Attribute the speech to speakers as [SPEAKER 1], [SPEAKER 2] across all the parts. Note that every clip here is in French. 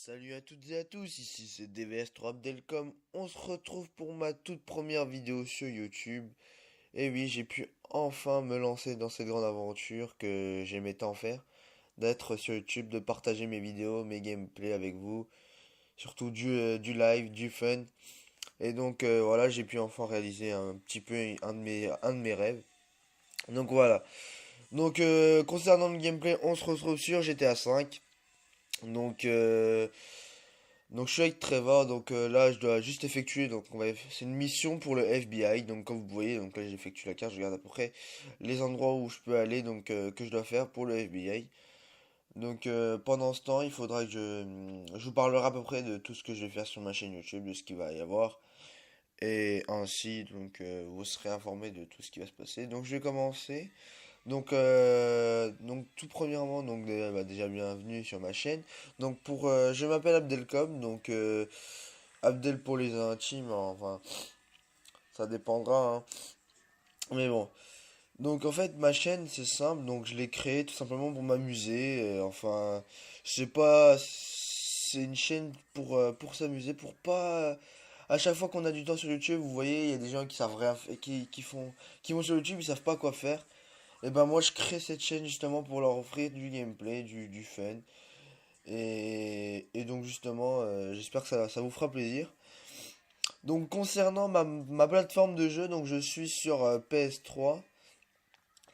[SPEAKER 1] Salut à toutes et à tous, ici c'est DVS3 Abdelcom. On se retrouve pour ma toute première vidéo sur YouTube. Et oui, j'ai pu enfin me lancer dans cette grande aventure que j'aimais tant faire. D'être sur YouTube, de partager mes vidéos, mes gameplays avec vous. Surtout du live, du fun. Et donc voilà, j'ai pu enfin réaliser un petit peu un de mes rêves. Donc voilà. Donc concernant le gameplay, on se retrouve sur GTA 5. Donc Donc je suis avec Trevor, donc là je dois juste effectuer, c'est une mission pour le FBI, donc comme vous voyez, donc là j'effectue la carte, je regarde à peu près les endroits où je peux aller, donc que je dois faire pour le FBI. Donc pendant ce temps, il faudra que je vous parlerai à peu près de tout ce que je vais faire sur ma chaîne YouTube, de ce qu'il va y avoir, et ainsi donc vous serez informé de tout ce qui va se passer. Donc je vais commencer. Donc tout premièrement, déjà bienvenue sur ma chaîne. Je m'appelle Abdelcom, Abdel pour les intimes, enfin ça dépendra, hein. Mais bon, donc en fait ma chaîne c'est simple, donc je l'ai créée tout simplement pour m'amuser. Enfin, je sais pas, c'est une chaîne pour s'amuser, pour pas. À chaque fois qu'on a du temps sur YouTube, vous voyez, il y a des gens qui savent rien, qui vont sur YouTube, ils savent pas quoi faire. Et ben moi je crée cette chaîne justement pour leur offrir du gameplay, du fun. Et donc justement, j'espère que ça vous fera plaisir. Donc concernant ma plateforme de jeu, donc je suis sur PS3.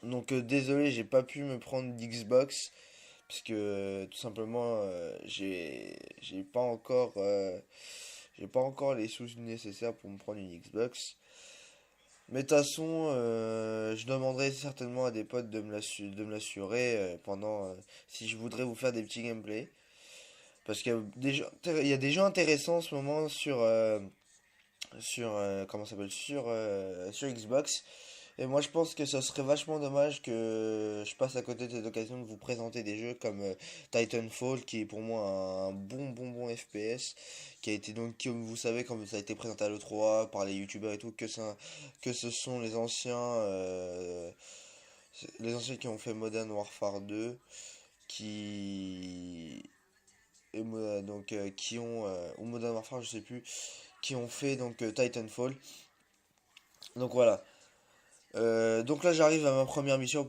[SPEAKER 1] Donc désolé, j'ai pas pu me prendre d'Xbox. Puisque tout simplement j'ai pas encore les sous nécessaires pour me prendre une Xbox. Mais de toute façon, je demanderai certainement à des potes de me l'assurer si je voudrais vous faire des petits gameplays. Parce il y a des jeux intéressants en ce moment comment ça s'appelle, sur Xbox. Et moi je pense que ce serait vachement dommage que je passe à côté de cette occasion de vous présenter des jeux comme Titanfall, qui est pour moi un bon FPS, qui a été donc, comme vous savez, comme ça a été présenté à l'E3 par les youtubeurs et tout, que ce sont les anciens qui ont fait Modern Warfare 2, qui qui ont ou Modern Warfare, je sais plus, qui ont fait Titanfall. Donc voilà. Donc là j'arrive à ma première mission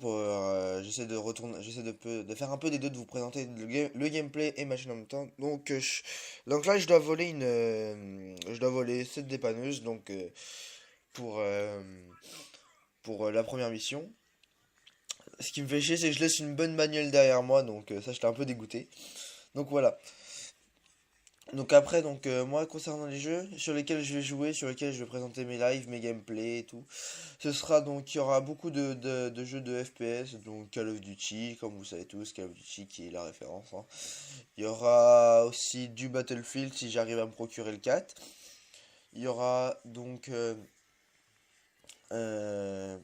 [SPEAKER 1] j'essaie de faire un peu des deux, de vous présenter le gameplay et machin en même temps. Donc là je dois voler cette dépanneuse pour euh, pour la première mission. Ce qui me fait chier, c'est que je laisse une bonne bagnole derrière moi, ça j'étais un peu dégoûté. Donc voilà. Donc après, moi concernant les jeux sur lesquels je vais jouer, sur lesquels je vais présenter mes lives, mes gameplays et tout, il y aura beaucoup de jeux de FPS, donc Call of Duty, comme vous savez tous, Call of Duty qui est la référence, hein. Il y aura aussi du Battlefield si j'arrive à me procurer le 4. Il y aura euh,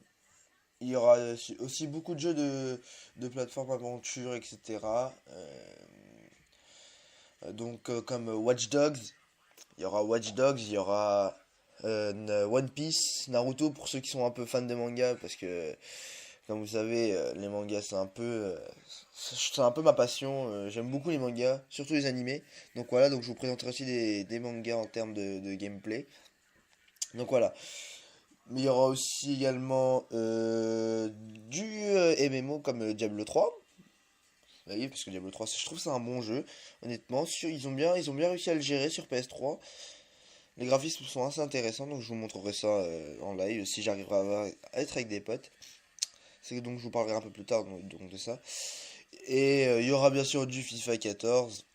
[SPEAKER 1] il y aura aussi beaucoup de jeux de plateforme aventure, etc. Comme Watch Dogs. Il y aura Watch Dogs, il y aura One Piece, Naruto pour ceux qui sont un peu fans de manga, parce que comme vous savez, les mangas c'est un peu ma passion. J'aime beaucoup les mangas, surtout les animés. Donc voilà, donc je vous présenterai aussi des mangas en termes de gameplay. Donc voilà. Mais il y aura aussi également du MMO comme Diablo 3. Bah oui, parce que Diablo 3, je trouve que c'est un bon jeu. Honnêtement, ils ont bien réussi à le gérer sur PS3. Les graphismes sont assez intéressants, donc je vous montrerai ça en live si j'arriverai à être avec des potes. C'est donc je vous parlerai un peu plus tard de ça. Et il y aura bien sûr du FIFA 14.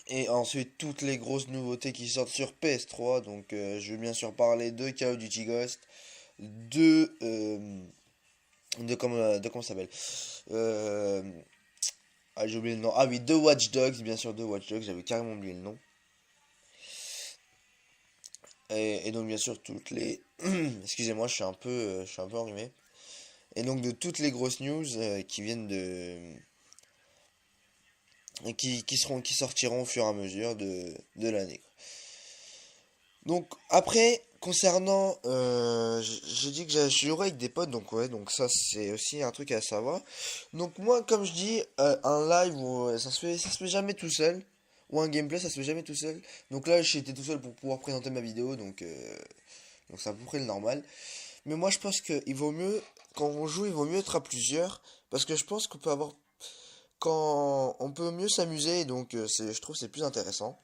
[SPEAKER 1] Et ensuite toutes les grosses nouveautés qui sortent sur PS3. Je vais bien sûr parler de Call of Duty Ghost, de de comment ça s'appelle. Euh, j'ai oublié le nom. Ah oui, de Watch Dogs, bien sûr de Watch Dogs. J'avais carrément oublié le nom. Et donc bien sûr toutes les. Excusez-moi, je suis un peu enrhumé. Et donc de toutes les grosses news qui viennent qui sortiront au fur et à mesure de l'année. Donc après, concernant, j'ai dit que je jouerais avec des potes, donc ouais, donc ça c'est aussi un truc à savoir. Donc moi, comme je dis, un live, ça se fait jamais tout seul. ou un gameplay, ça se fait jamais tout seul. Donc là, j'étais tout seul pour pouvoir présenter ma vidéo, donc c'est à peu près le normal. Mais moi, je pense qu'il vaut mieux, quand on joue, il vaut mieux être à plusieurs, parce que je pense qu'on peut avoir, quand on peut mieux s'amuser, donc je trouve que c'est plus intéressant.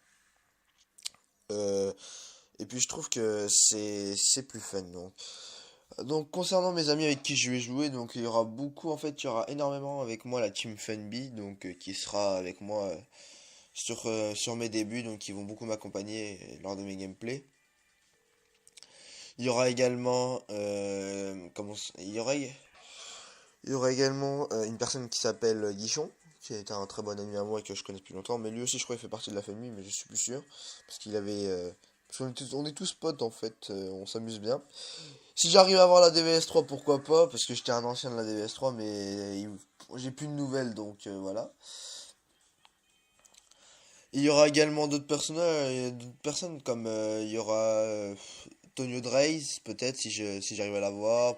[SPEAKER 1] Euh, et puis je trouve que c'est plus fun. Donc concernant mes amis avec qui je vais jouer, donc il y aura beaucoup, en fait, il y aura énormément avec moi la team Funby, donc qui sera avec moi sur mes débuts, donc ils vont beaucoup m'accompagner lors de mes gameplays. Il y aura également il y aura également une personne qui s'appelle Guichon, qui est un très bon ami à moi et que je connais depuis longtemps, mais lui aussi je crois qu'il fait partie de la famille, mais je suis plus sûr, parce qu'il avait parce on est tous potes en fait, on s'amuse bien. Si j'arrive à avoir la DVS3, pourquoi pas, parce que j'étais un ancien de la DVS3, mais j'ai plus de nouvelles, donc voilà. Il y aura également d'autres personnes comme il y aura Tonio Dreis, peut-être si j'arrive à l'avoir,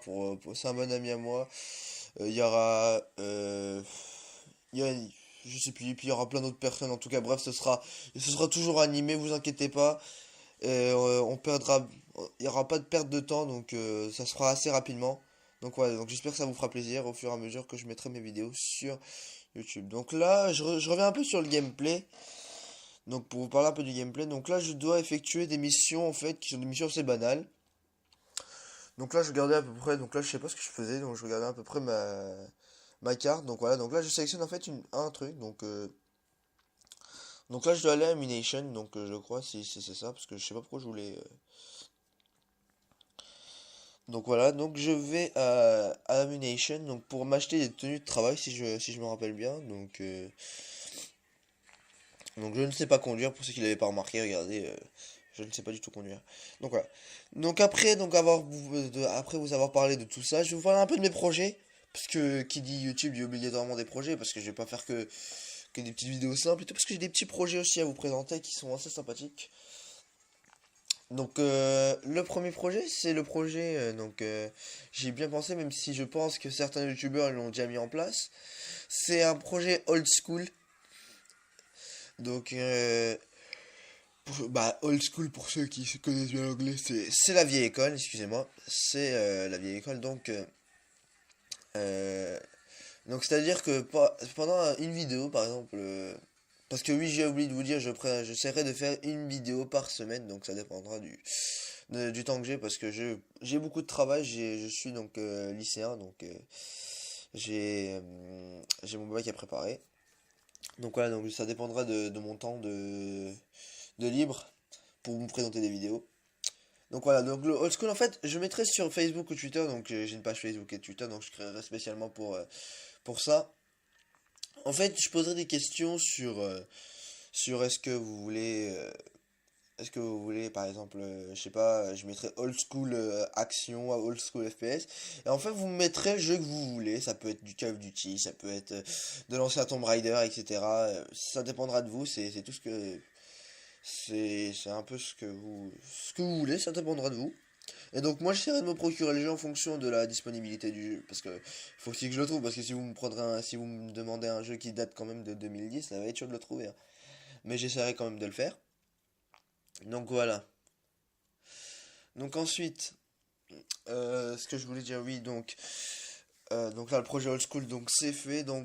[SPEAKER 1] c'est un bon ami à moi. Il y aura il y a- je sais plus, puis il y aura plein d'autres personnes. En tout cas, bref, ce sera toujours animé, vous inquiétez pas. On perdra, il y aura pas de perte de temps, donc ça se fera assez rapidement. Donc voilà, donc j'espère que ça vous fera plaisir au fur et à mesure que je mettrai mes vidéos sur YouTube. Donc là, je reviens un peu sur le gameplay. Donc pour vous parler un peu du gameplay, donc là je dois effectuer des missions en fait qui sont des missions assez banales. Donc là je regardais à peu près, donc là je sais pas ce que je faisais, donc je regardais à peu près ma carte. Donc voilà, donc là je sélectionne en fait un truc, donc là je dois aller à Mination, donc je crois si c'est ça, parce que je sais pas pourquoi je voulais. Donc voilà, donc je vais à Ammunition donc pour m'acheter des tenues de travail si je me rappelle bien. Donc je ne sais pas conduire pour ceux qui l'avaient pas remarqué, regardez, je ne sais pas du tout conduire. Donc voilà. Donc après après vous avoir parlé de tout ça, je vais vous parler un peu de mes projets. Parce que qui dit YouTube dit obligatoirement des projets, parce que je vais pas faire que des petites vidéos simples, et tout parce que j'ai des petits projets aussi à vous présenter qui sont assez sympathiques. Donc le premier projet, c'est le projet, j'y ai bien pensé, même si je pense que certains youtubeurs l'ont déjà mis en place. C'est un projet old school. Donc old school pour ceux qui se connaissent bien l'anglais, c'est la vieille école, excusez-moi. C'est la vieille école, euh, donc c'est-à-dire que pendant une vidéo, par exemple, parce que oui, j'ai oublié de vous dire, j'essaierai de faire une vidéo par semaine, donc ça dépendra du temps que j'ai, parce que j'ai beaucoup de travail, je suis donc lycéen, donc j'ai mon bac à préparer. Donc voilà, donc ça dépendra de mon temps de libre pour vous présenter des vidéos. Donc voilà, donc le old school en fait, je mettrai sur Facebook ou Twitter, donc j'ai une page Facebook et Twitter, donc je créerai spécialement pour ça. En fait, je poserai des questions sur est-ce que vous voulez, par exemple, je sais pas, je mettrai old school action, old school FPS. Et en fait, vous me mettrez le jeu que vous voulez. Ça peut être du Call of Duty, ça peut être de l'ancien Tomb Raider, etc. Ça dépendra de vous. C'est tout ce que, c'est un peu ce que vous voulez. Ça dépendra de vous. Et donc, moi, j'essaierai de me procurer le jeu en fonction de la disponibilité du jeu. Parce que faut aussi que je le trouve. Parce que si vous me demandez un jeu qui date quand même de 2010, ça va être dur de le trouver, hein. Mais j'essaierai quand même de le faire. Donc voilà. Donc ensuite, ce que je voulais dire, oui, donc là le projet old school donc c'est fait là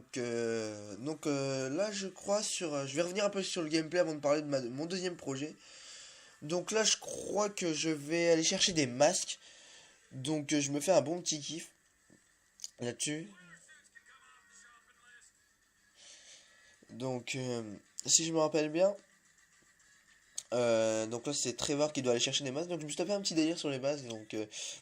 [SPEAKER 1] je crois je vais revenir un peu sur le gameplay avant de parler de mon deuxième projet. Donc là je crois que je vais aller chercher des masques. Donc je me fais un bon petit kiff là-dessus. Donc si je me rappelle bien, donc là c'est Trevor qui doit aller chercher des masques. Donc je me suis tapé un petit délire sur les masques. Donc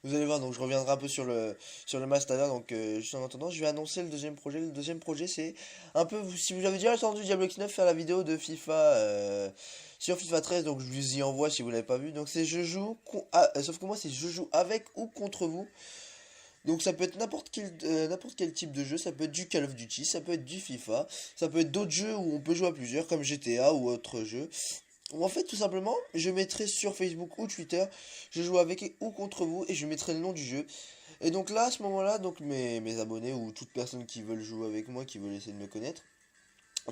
[SPEAKER 1] vous allez voir. Donc je reviendrai un peu sur le masque tout à l'heure. Donc juste en attendant, je vais annoncer le deuxième projet. Le deuxième projet c'est un peu si vous avez déjà entendu Diablo X9 faire la vidéo de FIFA sur FIFA 13. Donc je vous y envoie si vous l'avez pas vu. Donc c'est sauf que moi c'est je joue avec ou contre vous. Donc ça peut être n'importe quel type de jeu, ça peut être du Call of Duty, ça peut être du FIFA, ça peut être d'autres jeux où on peut jouer à plusieurs comme GTA ou autre jeu. Ou en fait, tout simplement, je mettrai sur Facebook ou Twitter, je joue avec ou contre vous et je mettrai le nom du jeu. Et donc là, à ce moment-là, donc mes abonnés ou toute personne qui veulent jouer avec moi, qui veulent essayer de me connaître,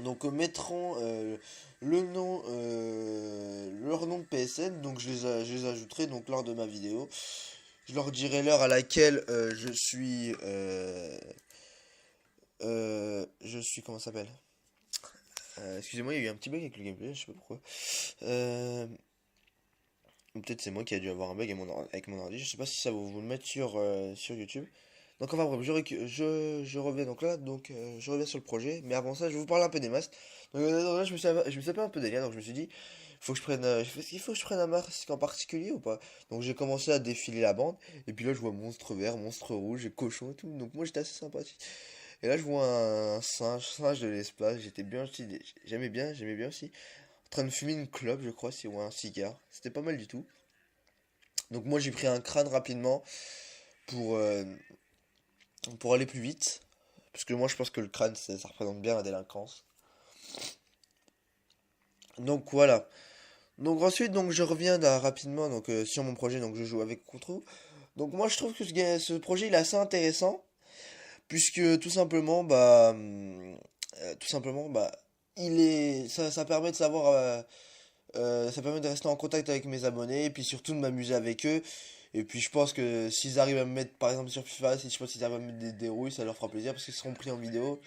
[SPEAKER 1] donc mettront le nom, leur nom de PSN, donc je les ajouterai donc lors de ma vidéo. Je leur dirai l'heure à laquelle je suis, comment ça s'appelle? Excusez-moi, il y a eu un petit bug avec le gameplay, je sais pas pourquoi. Euh, ou peut-être c'est moi qui a dû avoir un bug avec mon ordi, je sais pas si ça va vous le mettre sur YouTube. Donc enfin bref, je reviens donc là, donc je reviens sur le projet, mais avant ça je vais vous parler un peu des masques. Donc là je me suis fait un peu délire, donc je me suis dit, faut que je prenne, est-ce qu'il faut que je prenne un masque en particulier ou pas? Donc j'ai commencé à défiler la bande, et puis là je vois monstre vert, monstre rouge, et cochon et tout, donc moi j'étais assez sympathique. Et là je vois un singe de l'espace, j'étais bien, j'aimais bien aussi, en train de fumer une clope je crois, ou un cigare, c'était pas mal du tout. Donc moi j'ai pris un crâne rapidement pour, euh, pour aller plus vite. Parce que moi je pense que le crâne ça représente bien la délinquance. Donc voilà. Donc ensuite donc je reviens là, rapidement donc sur mon projet donc je joue avec Control. Donc moi je trouve que ce projet il est assez intéressant puisque tout simplement bah ça permet de savoir ça permet de rester en contact avec mes abonnés et puis surtout de m'amuser avec eux. Et puis je pense que s'ils arrivent à me mettre par exemple sur FIFA, si je pense qu'ils arrivent à me mettre des rouilles, ça leur fera plaisir parce qu'ils seront pris en vidéo.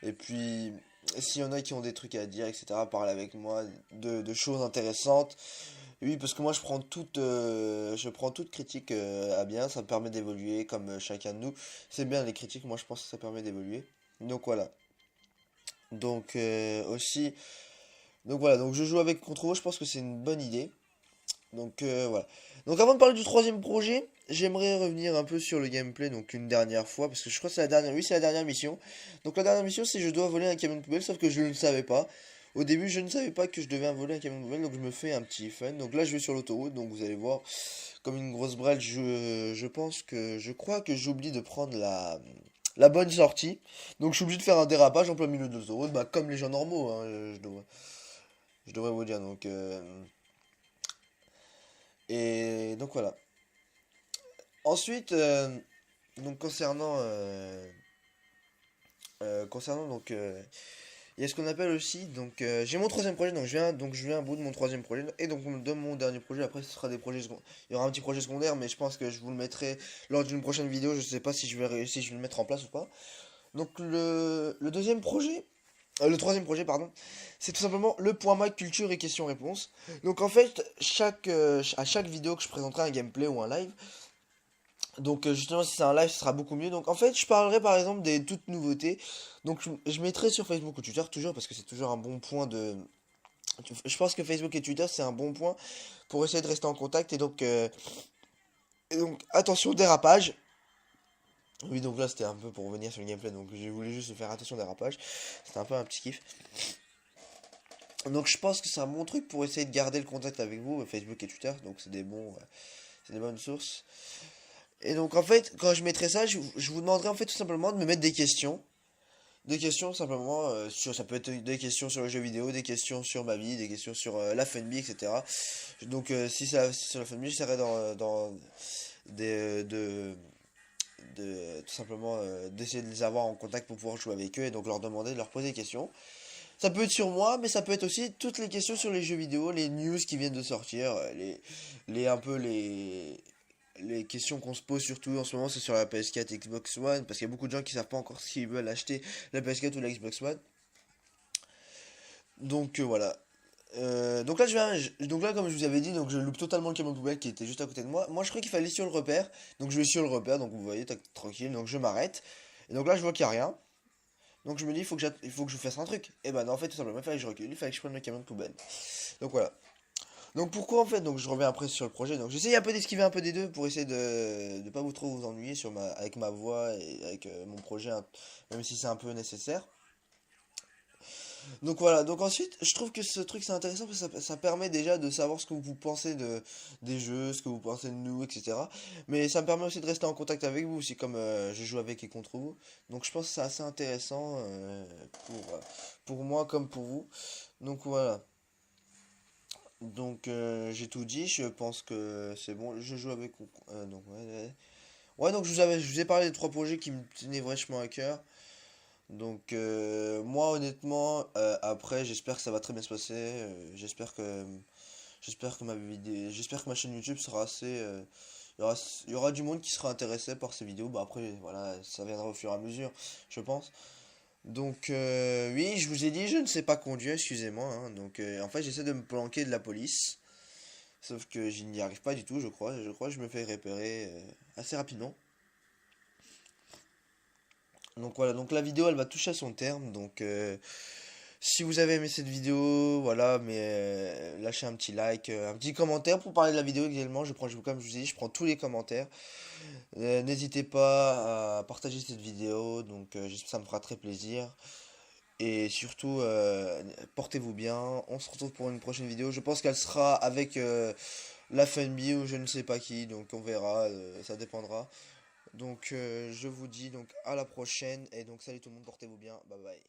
[SPEAKER 1] Et puis, s'il y en a qui ont des trucs à dire, etc., parlez avec moi de choses intéressantes. Oui, parce que moi, je prends toute critique à bien. Ça me permet d'évoluer comme chacun de nous. C'est bien les critiques, moi, je pense que ça permet d'évoluer. Donc voilà. Donc aussi, donc voilà. Donc je joue avec Control. Je pense que c'est une bonne idée. Donc voilà. Donc avant de parler du troisième projet, j'aimerais revenir un peu sur le gameplay donc une dernière fois parce que je crois que c'est la dernière, oui c'est la dernière mission. Donc la dernière mission c'est je dois voler un camion de poubelle sauf que je ne le savais pas. Au début je ne savais pas que je devais voler un camion de poubelle donc je me fais un petit fun. Donc là je vais sur l'autoroute donc vous allez voir comme une grosse brêle je crois que j'oublie de prendre la bonne sortie. Donc je suis obligé de faire un dérapage en plein milieu de l'autoroute bah comme les gens normaux hein, je devrais vous dire donc et donc voilà. Ensuite, donc concernant donc il y a ce qu'on appelle aussi donc j'ai mon troisième projet donc je viens à bout de mon troisième projet et donc de mon dernier projet après ce sera des projets secondaires. Il y aura un petit projet secondaire mais je pense que je vous le mettrai lors d'une prochaine vidéo, je sais pas si je vais réussir, si je vais le mettre en place ou pas. Donc le deuxième projet le troisième projet, pardon, c'est tout simplement le point Mac culture et questions-réponses. Donc en fait, à chaque vidéo que je présenterai un gameplay ou un live, donc justement si c'est un live ce sera beaucoup mieux. Donc en fait je parlerai par exemple des toutes nouveautés. Donc je mettrai sur Facebook ou Twitter toujours parce que c'est toujours un bon point de... Je pense que Facebook et Twitter c'est un bon point pour essayer de rester en contact. Et donc attention dérapage. Oui donc là c'était un peu pour revenir sur le gameplay. Donc je voulais juste faire attention dérapage. C'était un peu un petit kiff. Donc je pense que c'est un bon truc pour essayer de garder le contact avec vous, Facebook et Twitter. Donc c'est des bonnes sources. Et donc en fait, quand je mettrai ça, je vous demanderai en fait tout simplement de me mettre des questions. Des questions simplement ça peut être des questions sur les jeux vidéo, des questions sur ma vie, des questions sur la FNB, etc. Donc si sur la FNB, j'essaierai des- de, tout simplement d'essayer de les avoir en contact pour pouvoir jouer avec eux et donc leur demander de leur poser des questions. Ça peut être sur moi, mais ça peut être aussi toutes les questions sur les jeux vidéo, les news qui viennent de sortir, un peu les questions qu'on se pose surtout en ce moment, c'est sur la PS4 et Xbox One, parce qu'il y a beaucoup de gens qui savent pas encore s'ils veulent acheter la PS4 ou la Xbox One. Donc voilà. Donc là, donc là, comme je vous avais dit, donc je loupe totalement le camion de poubelle qui était juste à côté de moi. Moi, je croyais qu'il fallait aller sur le repère, donc je vais sur le repère, donc vous voyez, tranquille, donc je m'arrête. Et donc là, je vois qu'il n'y a rien. Donc je me dis, il faut que je fasse un truc. Et ben non, en fait, tout simplement, il fallait que je recule, il fallait que je prenne le camion de poubelle. Donc voilà. Donc pourquoi en fait, donc je reviens après sur le projet. Donc j'essaye un peu d'esquiver un peu des deux pour essayer de pas vous trop vous ennuyer avec ma voix et avec mon projet, hein, même si c'est un peu nécessaire. Donc voilà, donc ensuite, je trouve que ce truc c'est intéressant parce que ça permet déjà de savoir ce que vous pensez des jeux, ce que vous pensez de nous, etc. Mais ça me permet aussi de rester en contact avec vous, aussi comme je joue avec et contre vous. Donc je pense que c'est assez intéressant pour moi comme pour vous. Donc voilà. Donc j'ai tout dit, je pense que c'est bon. Je joue avec... donc ouais, ouais. Ouais, donc je vous ai parlé des trois projets qui me tenaient vachement à cœur. Donc moi honnêtement, après j'espère que ça va très bien se passer. J'espère que ma vidéo, j'espère que ma chaîne YouTube sera assez. Il y aura du monde qui sera intéressé par ces vidéos. Bah après voilà, ça viendra au fur et à mesure, je pense. Donc oui, je vous ai dit, je ne sais pas conduire, excusez-moi, hein. Donc en fait j'essaie de me planquer de la police. Sauf que je n'y arrive pas du tout, je crois. Je crois que je me fais repérer assez rapidement. Donc voilà, donc la vidéo elle va toucher à son terme. Donc si vous avez aimé cette vidéo, voilà, mais lâchez un petit like, un petit commentaire pour parler de la vidéo également. Comme je vous dis, je prends tous les commentaires. N'hésitez pas à partager cette vidéo, donc ça me fera très plaisir. Et surtout, portez-vous bien. On se retrouve pour une prochaine vidéo. Je pense qu'elle sera avec la FNB ou je ne sais pas qui, donc on verra, ça dépendra. Donc je vous dis donc à la prochaine et donc salut tout le monde, portez-vous bien, bye bye.